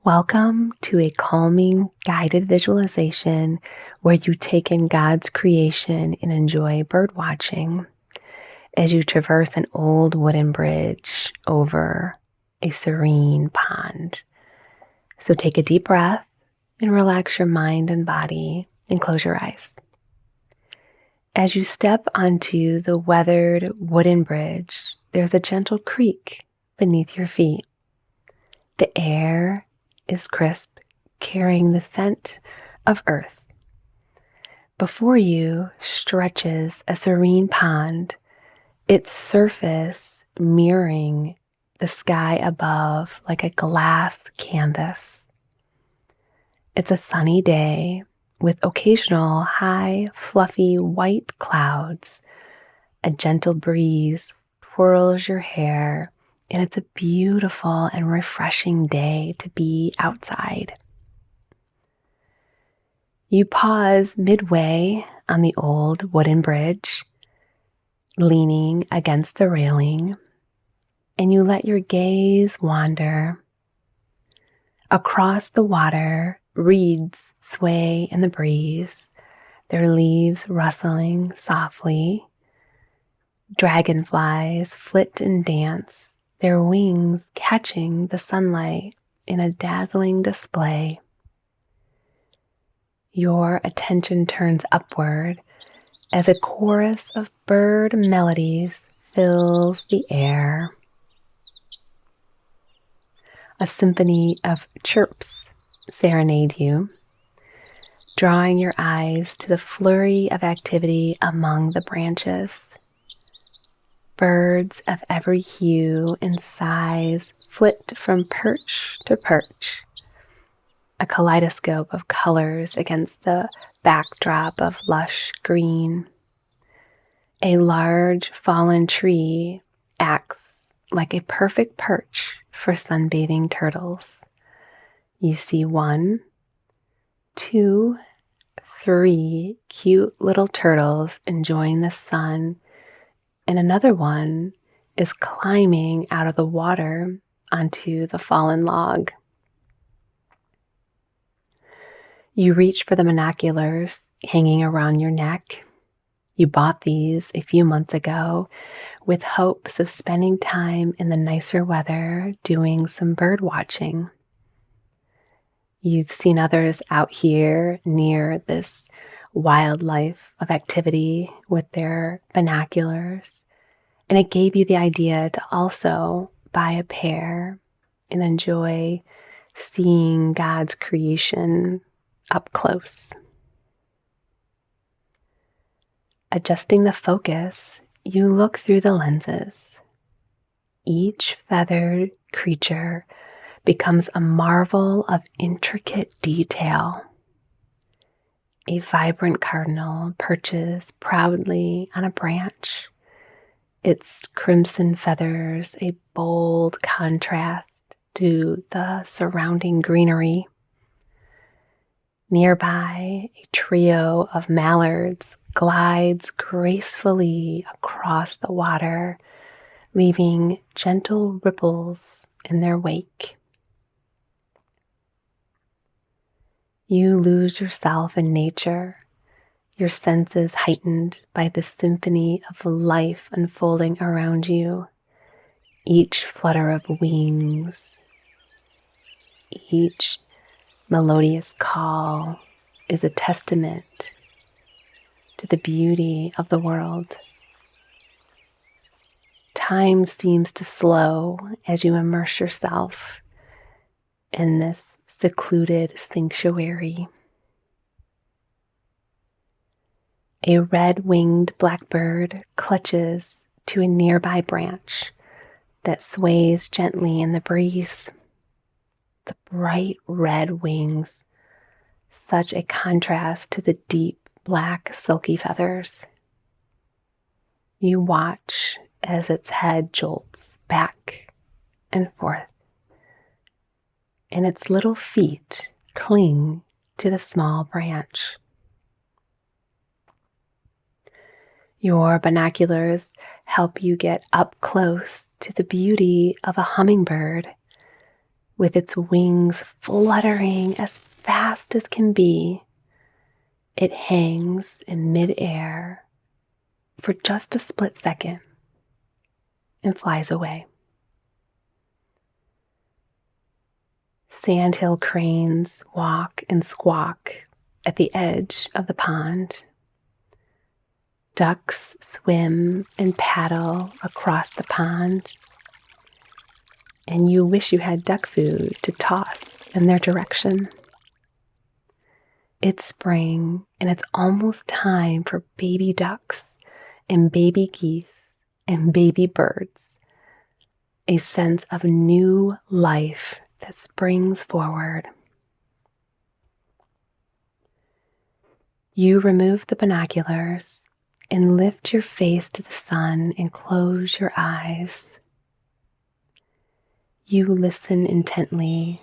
Welcome to a calming, guided visualization where you take in God's creation and enjoy bird watching as you traverse an old wooden bridge over a serene pond. So take a deep breath and relax your mind and body and close your eyes. As you step onto the weathered wooden bridge, there's a gentle creak beneath your feet. The air is crisp, carrying the scent of earth. Before you stretches a serene pond, its surface mirroring the sky above like a glass canvas. It's a sunny day with occasional high, fluffy white clouds. A gentle breeze twirls your hair, and it's a beautiful and refreshing day to be outside. You pause midway on the old wooden bridge, leaning against the railing, and you let your gaze wander. Across the water, reeds sway in the breeze, their leaves rustling softly. Dragonflies flit and dance, their wings catching the sunlight in a dazzling display. Your attention turns upward as a chorus of bird melodies fills the air. A symphony of chirps serenade you, drawing your eyes to the flurry of activity among the branches. Birds of every hue and size flit from perch to perch, a kaleidoscope of colors against the backdrop of lush green. A large fallen tree acts like a perfect perch for sunbathing turtles. You see 1, 2, 3 cute little turtles enjoying the sun, and another one is climbing out of the water onto the fallen log. You reach for the binoculars hanging around your neck. You bought these a few months ago with hopes of spending time in the nicer weather doing some bird watching. You've seen others out here near this wildlife of activity with their binoculars, and it gave you the idea to also buy a pair and enjoy seeing God's creation up close. Adjusting the focus, you look through the lenses. Each feathered creature becomes a marvel of intricate detail. A vibrant cardinal perches proudly on a branch, its crimson feathers a bold contrast to the surrounding greenery. Nearby, a trio of mallards glides gracefully across the water, leaving gentle ripples in their wake. You lose yourself in nature, your senses heightened by the symphony of life unfolding around you. Each flutter of wings, each melodious call is a testament to the beauty of the world. Time seems to slow as you immerse yourself in this secluded sanctuary. A red-winged blackbird clutches to a nearby branch that sways gently in the breeze. The bright red wings, such a contrast to the deep black silky feathers. You watch as its head jolts back and forth, and its little feet cling to the small branch. Your binoculars help you get up close to the beauty of a hummingbird with its wings fluttering as fast as can be. It hangs in midair for just a split second and flies away. Sandhill cranes walk and squawk at the edge of the pond. Ducks swim and paddle across the pond, and you wish you had duck food to toss in their direction. It's spring, and it's almost time for baby ducks and baby geese and baby birds. A sense of new life that springs forward. You remove the binoculars and lift your face to the sun and close your eyes. You listen intently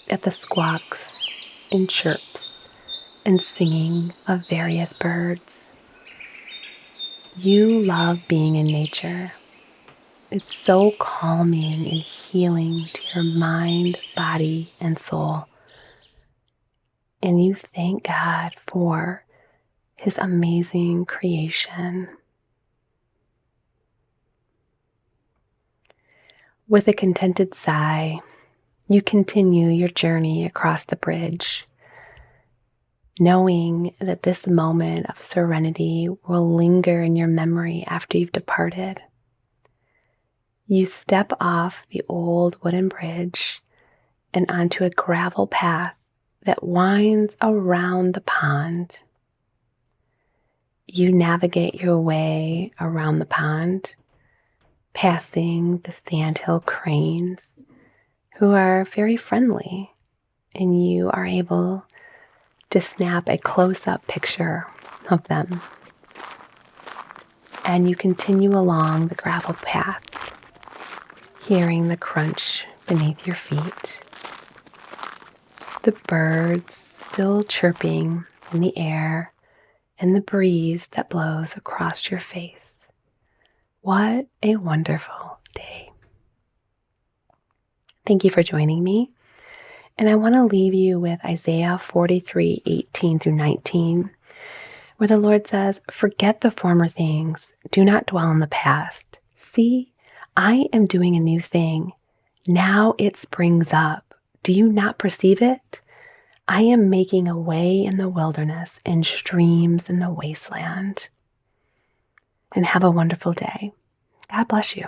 at the squawks and chirps and singing of various birds. You love being in nature. It's so calming and healing to your mind, body, and soul. And you thank God for His amazing creation. With a contented sigh, you continue your journey across the bridge, knowing that this moment of serenity will linger in your memory after you've departed. You step off the old wooden bridge and onto a gravel path that winds around the pond. You navigate your way around the pond, passing the sandhill cranes, who are very friendly, and you are able to snap a close-up picture of them. And you continue along the gravel path, hearing the crunch beneath your feet. The birds still chirping in the air and the breeze that blows across your face. What a wonderful day. Thank you for joining me. And I want to leave you with Isaiah 43:18 through 19, where the Lord says, "Forget the former things. Do not dwell on the past. See, I am doing a new thing. Now it springs up. Do you not perceive it? I am making a way in the wilderness and streams in the wasteland." And have a wonderful day. God bless you.